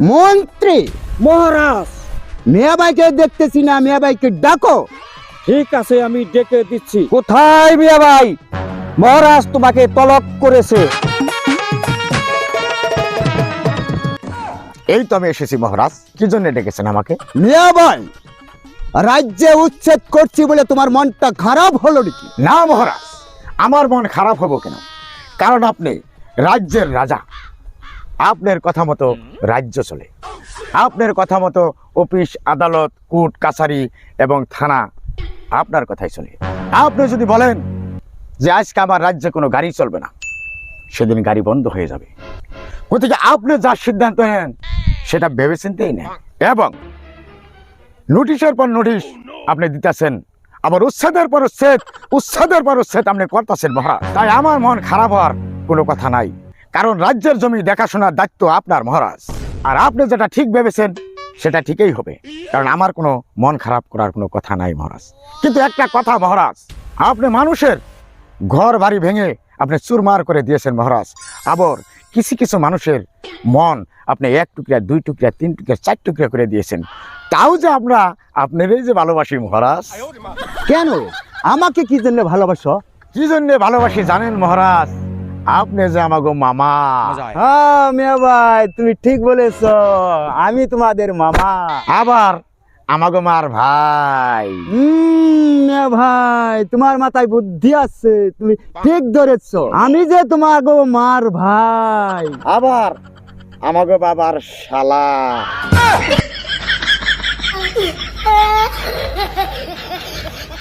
মন্ত্রী মহারাজ। মিয়াবাইকে দেখতেছি না, মিয়াবাইকে ডাকো। ঠিক আছে, আমি ডেকে দিচ্ছি। কোথায় মিয়া ভাই? মহারাজ তোমাকে তলব করেছে। এই তো আমি এসেছি মহারাজ, কি জন্য ডেকেছেন আমাকে? মিয়াবাই, রাজ্যে উচ্ছেদ করছি বলে তোমার মনটা খারাপ হলো নাকি? না মহারাজ, আমার মন খারাপ হবো কেন? কারণ আপনি রাজ্যের রাজা, আপনার কথা মতো রাজ্য চলে। আপনার কথা মতো অফিস আদালত কোর্ট কাছারি এবং থানা আপনার কথাই চলে। আপনি যদি বলেন যে আজকে আমার রাজ্যে কোনো গাড়ি চলবে না, সেদিন গাড়ি বন্ধ হয়ে যাবে। গতিকে আপনি যা সিদ্ধান্ত নেন সেটা ভেবেচিন্তেই নেন, এবং নোটিশের পর নোটিশ আপনি দিতেছেন, আবার উচ্ছেদের পর উচ্ছেদ, উচ্ছেদের পর উচ্ছেদ আপনি করতেছেন মহারাজ। তাই আমার মন খারাপ হওয়ার কোনো কথা নাই, কারণ রাজ্যের জমি দেখাশোনার দায়িত্ব আপনার মহারাজ। আর আপনি যেটা ঠিক ভেবেছেন সেটা ঠিকই হবে, কারণ আমার কোনো মন খারাপ করার কোনো কথা নাই মহারাজ। কিন্তু একটা কথা মহারাজ, আপনি মানুষের ঘর বাড়ি ভেঙে আপনি চুরমার করে দিয়েছেন মহারাজ। আবার কিছু কিছু মানুষের মন আপনি 1 টুকরা 2 টুকরা 3 টুকরা 4 টুকরা করে দিয়েছেন। তাও যে আমরা আপনারই যে ভালোবাসি মহারাজ। কেন আমাকে কি জন্য ভালোবাসো? কি জন্য ভালোবাসি জানেন মহারাজ? আপনি যে আমাগো মামা। হ্যাঁ মিয়াবাই, তুমি ঠিক বলেছো, আমি তোমাদের মামা। আবার আমাগো মার ভাই। মিয়া ভাই, তোমার মাথায় বুদ্ধি আছে, তুমি ঠিক ধরেছো, আমি যে তোমার গো মার ভাই। আবার আমাগো বাবার শালা।